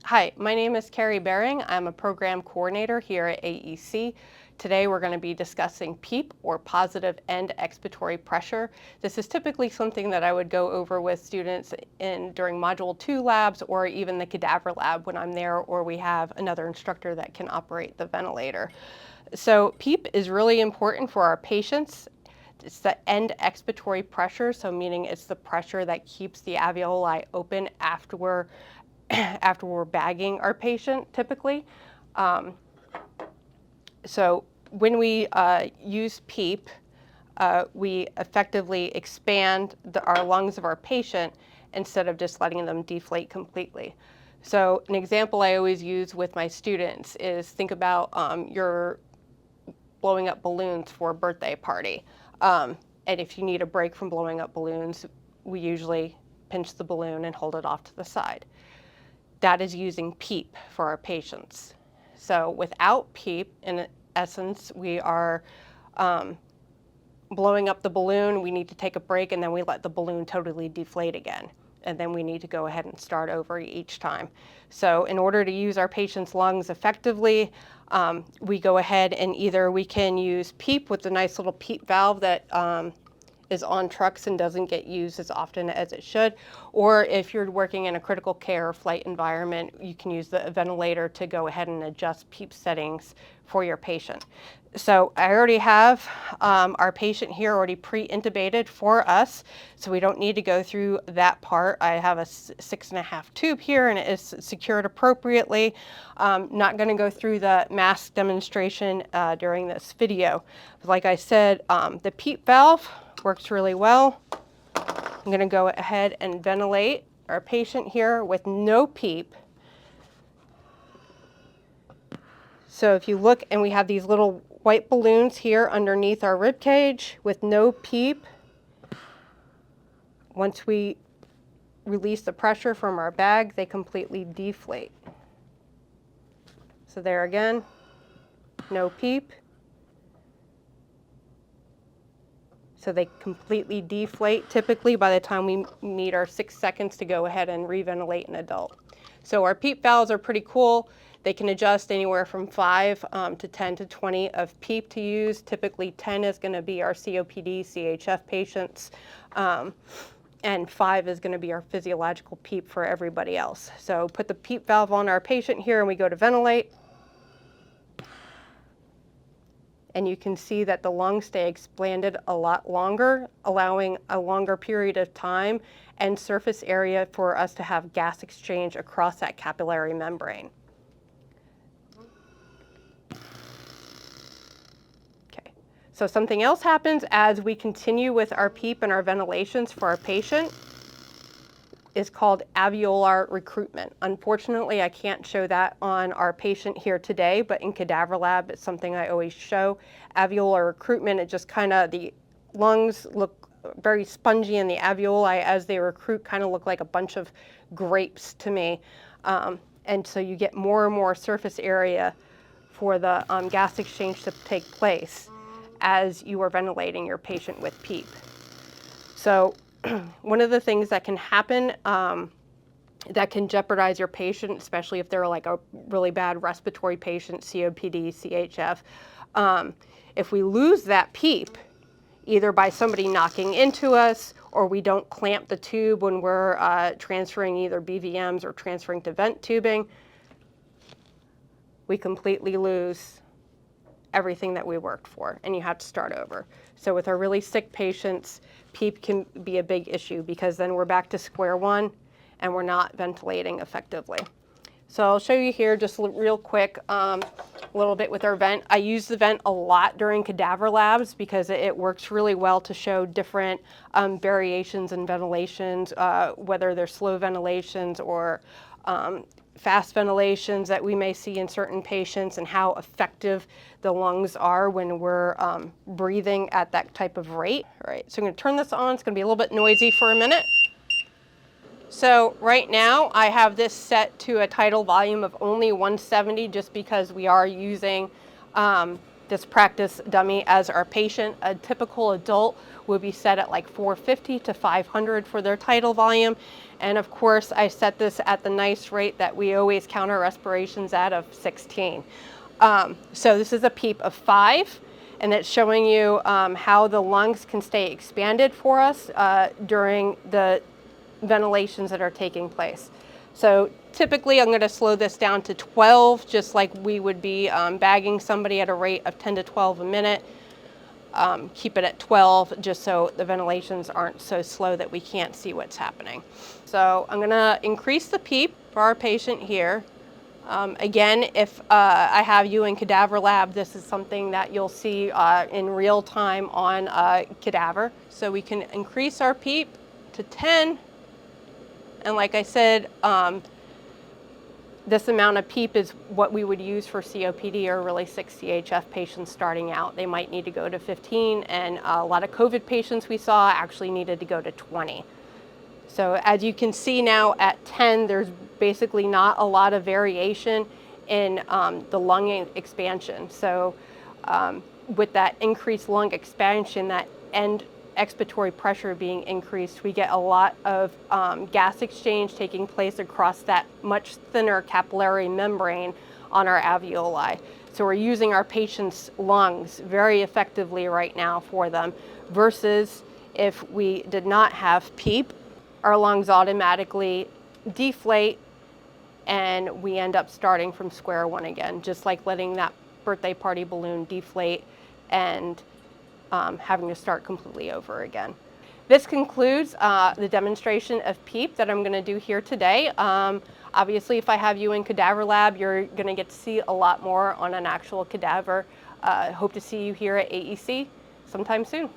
Hi, my name is Carrie Bering. I'm a program coordinator here at AEC. Today we're going to be discussing PEEP, or positive end-expiratory pressure. This is typically something that I would go over with students during Module 2 labs, or even the cadaver lab when I'm there, or we have another instructor that can operate the ventilator. So PEEP is really important for our patients. It's the end-expiratory pressure, so meaning it's the pressure that keeps the alveoli open after we're bagging our patient, typically. So when we use PEEP, we effectively expand our lungs of our patient instead of just letting them deflate completely. So an example I always use with my students is think about you're blowing up balloons for a birthday party. And if you need a break from blowing up balloons, we usually pinch the balloon and hold it off to the side. That is using PEEP for our patients. So without PEEP, in essence, we are blowing up the balloon, we need to take a break, and then we let the balloon totally deflate again. And then we need to go ahead and start over each time. So in order to use our patient's lungs effectively, we go ahead and either we can use PEEP with the nice little PEEP valve that is on trucks and doesn't get used as often as it should, or if you're working in a critical care flight environment, you can use the ventilator to go ahead and adjust PEEP settings for your patient. So I already have our patient here already pre-intubated for us, so we don't need to go through that part. I have a 6.5 tube here and it is secured appropriately. Not going to go through the mask demonstration during this video. Like I said, the PEEP valve works really well. I'm going to go ahead and ventilate our patient here with no PEEP. So if you look, and we have these little white balloons here underneath our rib cage with no PEEP. Once we release the pressure from our bag, they completely deflate. So there again, no PEEP. So they completely deflate typically by the time we meet our 6 seconds to go ahead and reventilate an adult. So our PEEP valves are pretty cool. They can adjust anywhere from 5 to 10 to 20 of PEEP to use. Typically 10 is going to be our COPD, CHF patients, and 5 is going to be our physiological PEEP for everybody else. So put the PEEP valve on our patient here and we go to ventilate. And you can see that the lungs stay expanded a lot longer, allowing a longer period of time and surface area for us to have gas exchange across that capillary membrane. Okay, so something else happens as we continue with our PEEP and our ventilations for our patient is called alveolar recruitment. Unfortunately, I can't show that on our patient here today, but in cadaver lab, it's something I always show. Alveolar recruitment, it just kind of, the lungs look very spongy and the alveoli as they recruit kind of look like a bunch of grapes to me. And so you get more and more surface area for the gas exchange to take place as you are ventilating your patient with PEEP. So one of the things that can happen that can jeopardize your patient, especially if they're like a really bad respiratory patient, COPD, CHF, if we lose that PEEP, either by somebody knocking into us or we don't clamp the tube when we're transferring either BVMs or transferring to vent tubing, we completely lose everything that we worked for, and you have to start over. So with our really sick patients, PEEP can be a big issue because then we're back to square one and we're not ventilating effectively. So I'll show you here just real quick a little bit with our vent. I use the vent a lot during cadaver labs because it works really well to show different variations in ventilations, whether they're slow ventilations or fast ventilations that we may see in certain patients, and how effective the lungs are when we're breathing at that type of rate. All right, so I'm going to turn this on. It's going to be a little bit noisy for a minute. So right now I have this set to a tidal volume of only 170 just because we are using this practice dummy as our patient. A typical adult would be set at like 450 to 500 for their tidal volume. And of course, I set this at the nice rate that we always count our respirations at, of 16. So this is a PEEP of 5, and it's showing you how the lungs can stay expanded for us during the ventilations that are taking place. So typically I'm going to slow this down to 12, just like we would be bagging somebody at a rate of 10 to 12 a minute. Keep it at 12 just so the ventilations aren't so slow that we can't see what's happening. So I'm going to increase the PEEP for our patient here. Again, if I have you in cadaver lab, this is something that you'll see in real time on cadaver. So we can increase our PEEP to 10. And like I said, this amount of PEEP is what we would use for COPD or really 6 CHF patients starting out. They might need to go to 15, and a lot of COVID patients we saw actually needed to go to 20. So as you can see now at 10, there's basically not a lot of variation in the lung expansion. So with that increased lung expansion, that end-expiratory pressure being increased, we get a lot of gas exchange taking place across that much thinner capillary membrane on our alveoli. So we're using our patients' lungs very effectively right now for them, versus if we did not have PEEP, our lungs automatically deflate and we end up starting from square one again, just like letting that birthday party balloon deflate and having to start completely over again. This concludes the demonstration of PEEP that I'm going to do here today. Obviously, if I have you in cadaver lab, you're going to get to see a lot more on an actual cadaver. Hope to see you here at AEC sometime soon.